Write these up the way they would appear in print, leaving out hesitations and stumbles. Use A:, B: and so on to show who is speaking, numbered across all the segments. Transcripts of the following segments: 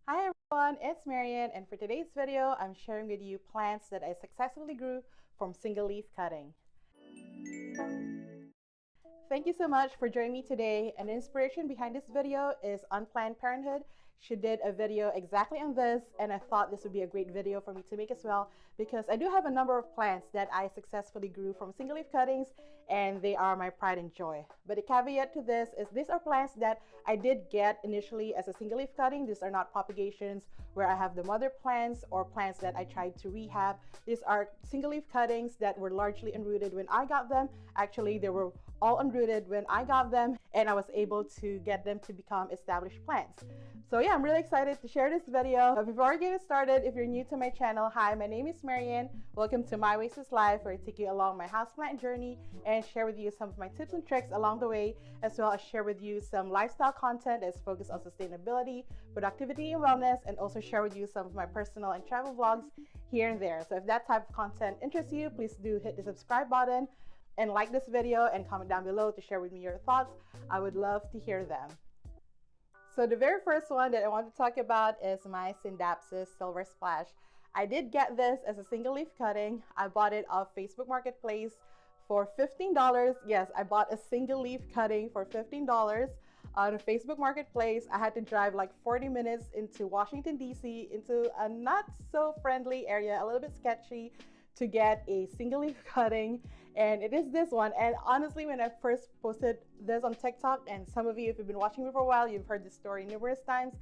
A: Hi everyone, it's Marian, and for today's video, I'm sharing with you plants that I successfully grew from single leaf cutting. Thank you so much for joining me today, and the inspiration behind this video is Unplanned Parenthood. She did a video exactly on this, and I thought this would be a great video for me to make as well because I do have a number of plants that I successfully grew from single leaf cuttings, and they are my pride and joy. But the caveat to this is these are plants that I did get initially as a single leaf cutting. These are not propagations where I have the mother plants or plants that I tried to rehab. These are single leaf cuttings that were largely unrooted when I got them. Actually, they were all unrooted when I got them, and I was able to get them to become established plants. So yeah, I'm really excited to share this video. But before I get started, if you're new to my channel, hi, my name is Marian. Welcome to My Oasis Life, where I take you along my houseplant journey and share with you some of my tips and tricks along the way, as well as share with you some lifestyle content that's focused on sustainability, productivity, and wellness, and also share with you some of my personal and travel vlogs here and there. So if that type of content interests you, please do hit the subscribe button and like this video and comment down below to share with me your thoughts. I would love to hear them. So the very first one that I want to talk about is my scindapsus silver splash. I did get this as a single leaf cutting. I bought it off Facebook Marketplace for $15. Yes, I bought a single leaf cutting for $15 on Facebook Marketplace. I had to drive like 40 minutes into Washington, D.C., into a not so friendly area, a little bit sketchy, to get a single leaf cutting, and it is this one. And honestly, when I first posted this on TikTok, and some of you, if you've been watching me for a while, you've heard this story numerous times.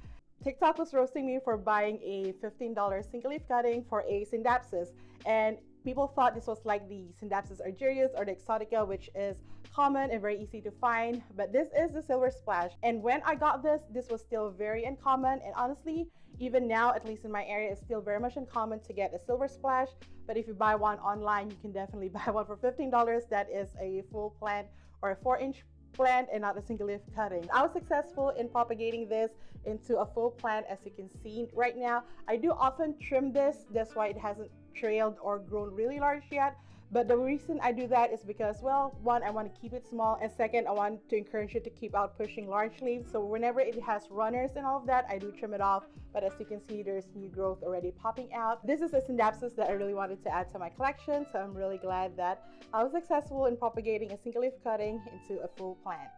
A: TikTok was roasting me for buying a $15 single leaf cutting for a scindapsus, and people thought this was like the Scindapsus argyrius or the exotica, which is common and very easy to find, but this is the silver splash. And when I got this was still very uncommon, and honestly, even now, at least in my area, it's still very much uncommon to get a silver splash. But if you buy one online, you can definitely buy one for $15. That is a full plant or a 4-inch plant and not a single leaf cutting. I was successful in propagating this into a full plant, as you can see right now. I do often trim this, that's why it hasn't trailed or grown really large yet. But the reason I do that is because, well, one, I want to keep it small, and second, I want to encourage you to keep out pushing large leaves. So whenever it has runners and all of that, I do trim it off. But as you can see, there's new growth already popping out. This is a scindapsus that I really wanted to add to my collection, so I'm really glad that I was successful in propagating a single leaf cutting into a full plant.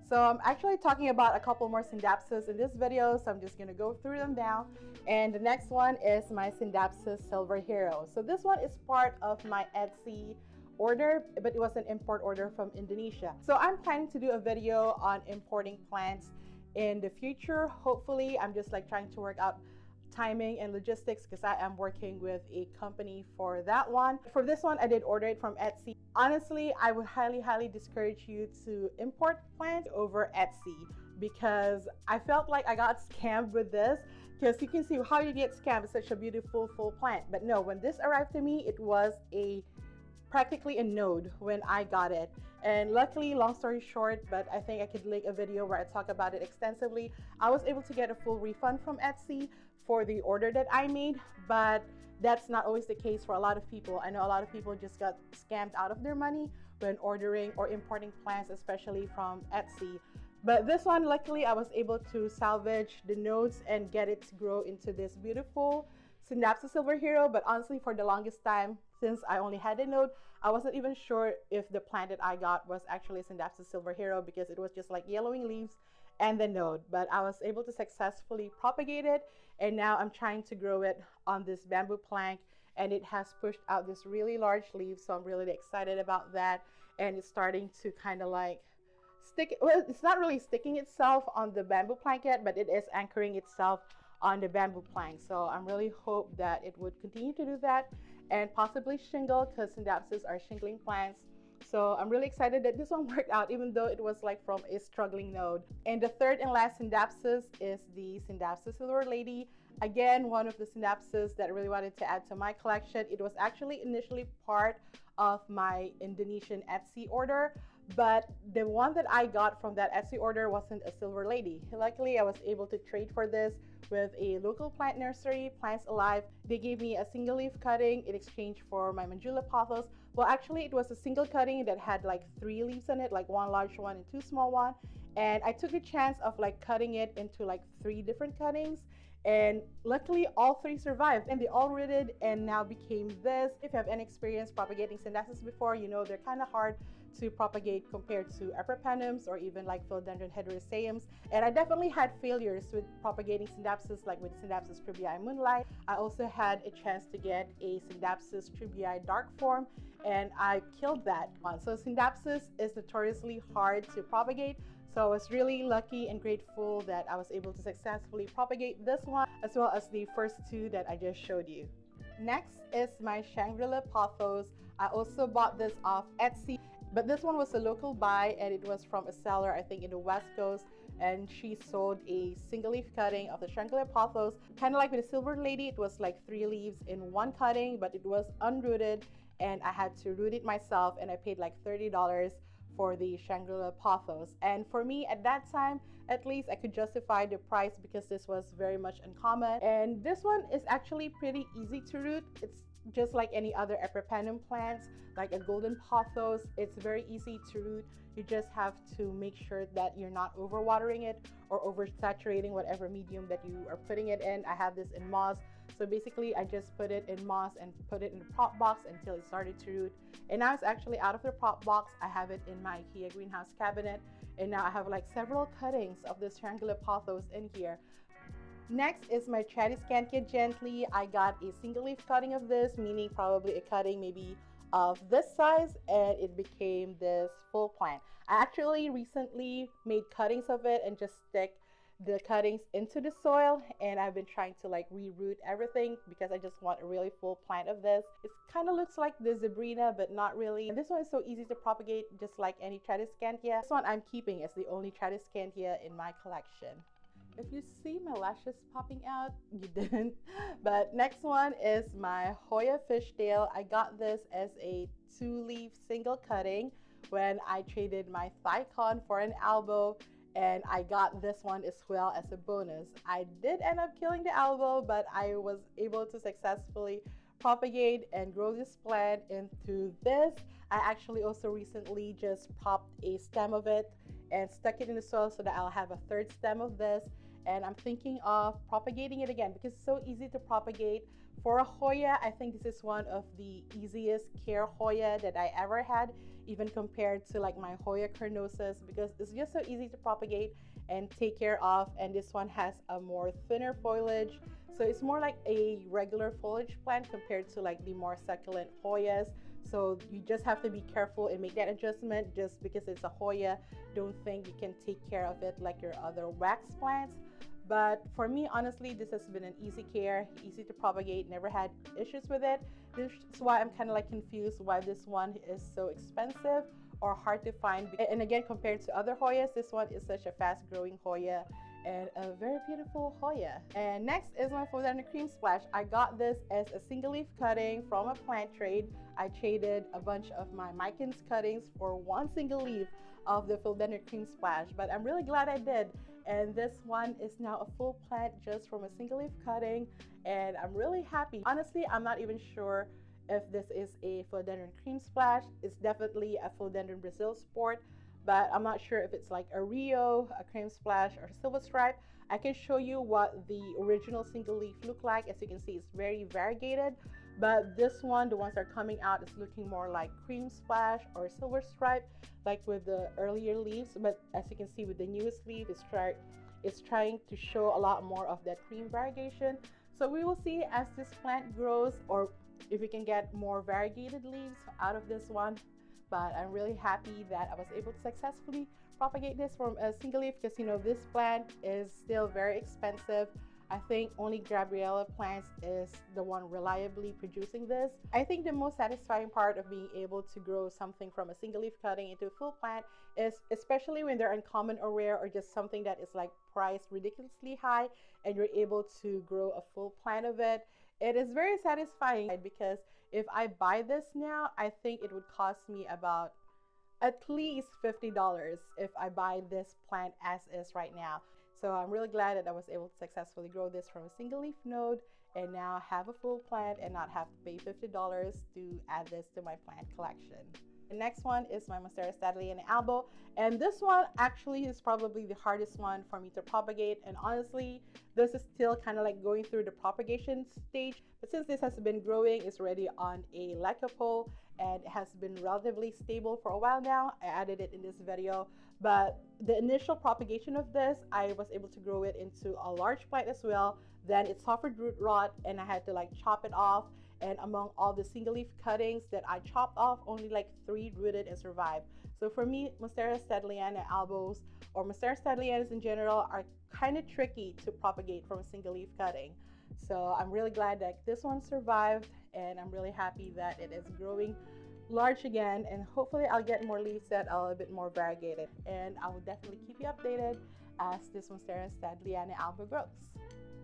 A: So I'm actually talking about a couple more scindapsus in this video, so I'm just going to go through them now. And the next one is my scindapsus silver hero. So this one is part of my Etsy order, but it was an import order from Indonesia. So I'm planning to do a video on importing plants in the future. Hopefully, I'm just like trying to work out timing and logistics because I am working with a company for that one. For this one, I did order it from Etsy. Honestly, I would highly discourage you to import plants over Etsy because I felt like I got scammed with this, because you can see how you get scammed with such a beautiful full plant. But no, when this arrived to me, it was practically a node when I got it. And luckily, long story short, but I think I could link a video where I talk about it extensively, I was able to get a full refund from Etsy for the order that I made. But that's not always the case for a lot of people. I know a lot of people just got scammed out of their money when ordering or importing plants, especially from Etsy. But this one, luckily, I was able to salvage the nodes and get it to grow into this beautiful Scindapsus silver hero. But honestly, for the longest time, since I only had a node, I wasn't even sure if the plant that I got was actually a Scindapsus silver hero, because it was just like yellowing leaves and the node. But I was able to successfully propagate it, and now I'm trying to grow it on this bamboo plank, and it has pushed out this really large leaf, so I'm really excited about that. And it's starting to kind of like stick, well, it's not really sticking itself on the bamboo plank yet, but it is anchoring itself on the bamboo plank. So I'm really hope that it would continue to do that and possibly shingle, because scindapsus are shingling plants. So I'm really excited that this one worked out, even though it was like from a struggling node. And the third and last scindapsus is the Scindapsus silver lady. Again, one of the scindapsus that I really wanted to add to my collection. It was actually initially part of my Indonesian Etsy order, but the one that I got from that Etsy order wasn't a silver lady. Luckily, I was able to trade for this with a local plant nursery, Plants Alive. They gave me a single leaf cutting in exchange for my Mandula pothos. Well, actually, it was a single cutting that had like 3 leaves on it, like 1 large one and 2 small one. And I took a chance of like cutting it into like 3 different cuttings. And luckily, all three survived and they all rooted and now became this. If you have any experience propagating scindapsus before, you know they're kind of hard to propagate compared to epipremnums or even like philodendron heterosaeums. And I definitely had failures with propagating scindapsus, like with scindapsus tribii moonlight. I also had a chance to get a scindapsus tribii dark form, and I killed that one. So scindapsus is notoriously hard to propagate. So I was really lucky and grateful that I was able to successfully propagate this one as well as the first two that I just showed you. Next is my Shangrila pothos. I also bought this off Etsy, but this one was a local buy and it was from a seller, I think in the West Coast, and she sold a single leaf cutting of the Shangrila pothos. Kind of like with the silver lady, it was like 3 leaves in one cutting, but it was unrooted and I had to root it myself, and I paid like $30 for the Shangrila pothos. And for me at that time, at least I could justify the price because this was very much uncommon. And this one is actually pretty easy to root. It's just like any other epipremnum plants, like a golden pothos. It's very easy to root. You just have to make sure that you're not overwatering it or oversaturating whatever medium that you are putting it in. I have this in moss. So basically I just put it in moss and put it in the prop box until it started to root. And now it's actually out of the prop box. I have it in my IKEA greenhouse cabinet. And now I have like several cuttings of this Shangrila pothos in here. Next is my tradescantia gentlei. I got a single leaf cutting of this, meaning probably a cutting maybe of this size, and it became this full plant. I actually recently made cuttings of it and just stick the cuttings into the soil, and I've been trying to like reroot everything because I just want a really full plant of this. It kind of looks like the zebrina, but not really. And this one is so easy to propagate, just like any tradescantia. This one I'm keeping as the only tradescantia in my collection. If you see my lashes popping out, you didn't. But next one is my Hoya fishtail. I got this as a 2-leaf single cutting when I traded my Ikson for an albo, and I got this one as well as a bonus. I did end up killing the albo, but I was able to successfully propagate and grow this plant into this. I actually also recently just popped a stem of it and stuck it in the soil so that I'll have a third stem of this. And I'm thinking of propagating it again because it's so easy to propagate. For a Hoya, I think this is one of the easiest care Hoya that I ever had, even compared to like my Hoya carnosus, because it's just so easy to propagate and take care of. And this one has a more thinner foliage, so it's more like a regular foliage plant compared to like the more succulent Hoyas. So you just have to be careful and make that adjustment. Just because it's a Hoya, don't think you can take care of it like your other wax plants. But for me, honestly, this has been an easy care, easy to propagate, never had issues with it. This is why I'm kind of like confused why this one is so expensive or hard to find. And again, compared to other Hoyas, this one is such a fast growing Hoya and a very beautiful Hoya. And next is my philodendron cream splash. I got this as a single leaf cutting from a plant trade. I traded a bunch of my Mycans cuttings for one single leaf of the philodendron cream splash, but I'm really glad I did. And this one is now a full plant just from a single leaf cutting, and I'm really happy. Honestly, I'm not even sure if this is a philodendron cream splash. It's definitely a philodendron Brazil sport, but I'm not sure if it's like a Rio, a cream splash, or silver stripe. I can show you what the original single leaf look like. As you can see, it's very variegated, but this one, the ones that are coming out, is looking more like cream splash or silver stripe, like with the earlier leaves. But as you can see with the newest leaf, it's trying to show a lot more of that cream variegation. So we will see as this plant grows, or if we can get more variegated leaves out of this one. But I'm really happy that I was able to successfully propagate this from a single leaf, because you know this plant is still very expensive. I think only Gabriella plants is the one reliably producing this. I think the most satisfying part of being able to grow something from a single leaf cutting into a full plant is, especially when they're uncommon or rare, or just something that is like priced ridiculously high and you're able to grow a full plant of it. It is very satisfying, because if I buy this now, I think it would cost me about at least $50 if I buy this plant as is right now. So I'm really glad that I was able to successfully grow this from a single leaf node and now have a full plant and not have to pay $50 to add this to my plant collection. The next one is my monstera standleyana albo, and this one actually is probably the hardest one for me to propagate, and honestly this is still kind of like going through the propagation stage, but since this has been growing, it's already on a lycopole and it has been relatively stable for a while now. I added it in this video, but the initial propagation of this, I was able to grow it into a large plant as well. Then it suffered root rot and I had to like chop it off, and among all the single leaf cuttings that I chopped off, only like 3 rooted and survived. So for me, monstera standleyana albos or monstera standleyanas in general are kind of tricky to propagate from a single leaf cutting. So I'm really glad that this one survived, and I'm really happy that it is growing large again, and hopefully I'll get more leaves that are a bit more variegated, and I will definitely keep you updated as this monstera standleyana albo grows.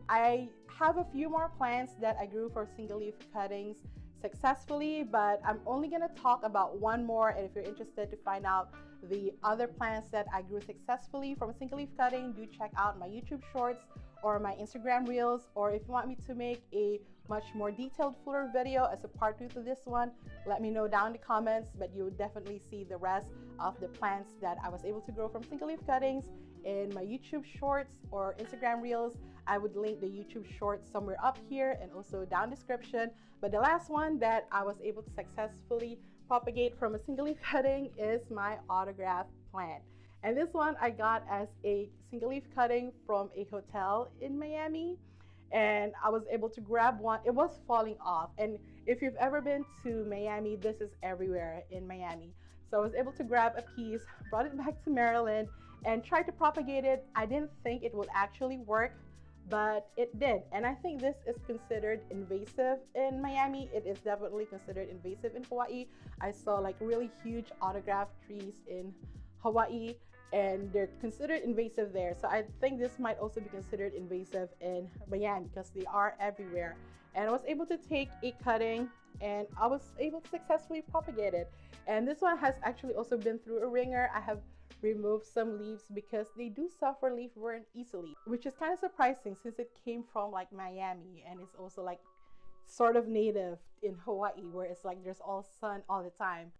A: I have a few more plants that I grew for single leaf cuttings successfully, but I'm only going to talk about one more, and if you're interested to find out the other plants that I grew successfully from a single leaf cutting, do check out my YouTube shorts or my Instagram reels, or if you want me to make a much more detailed fuller video as a part 2 to this one, let me know down in the comments. But you will definitely see the rest of the plants that I was able to grow from single leaf cuttings in my YouTube shorts or Instagram reels. I would link the YouTube shorts somewhere up here and also down description. But the last one that I was able to successfully propagate from a single leaf cutting is my autograph plant. And this one I got as a single leaf cutting from a hotel in Miami, and I was able to grab one. It was falling off, and if you've ever been to Miami, this is everywhere in Miami. So I was able to grab a piece, brought it back to Maryland, and tried to propagate it. I didn't think it would actually work, but it did. And I think this is considered invasive in Miami. It is definitely considered invasive in Hawaii. I saw like really huge autograph trees in Hawaii, and they're considered invasive there. So I think this might also be considered invasive in Miami because they are everywhere. And I was able to take a cutting and I was able to successfully propagate it. And this one has actually also been through a ringer. I have removed some leaves because they do suffer leaf burn easily, which is kind of surprising since it came from like Miami and it's also like sort of native in Hawaii where it's like there's all sun all the time.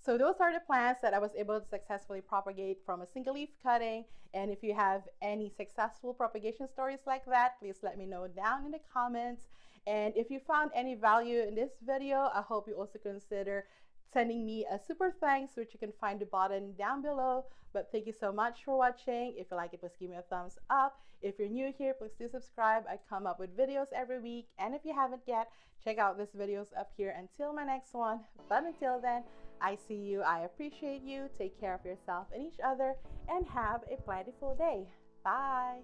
A: So those are the plants that I was able to successfully propagate from a single leaf cutting. And if you have any successful propagation stories like that, please let me know down in the comments. And if you found any value in this video, I hope you also consider sending me a super thanks, which you can find the button down below. But thank you so much for watching. If you like it, please give me a thumbs up. If you're new here, please do subscribe. I come up with videos every week. And if you haven't yet, check out these videos up here until my next one. But until then, I see you, I appreciate you, take care of yourself and each other, and have a plentiful day. Bye!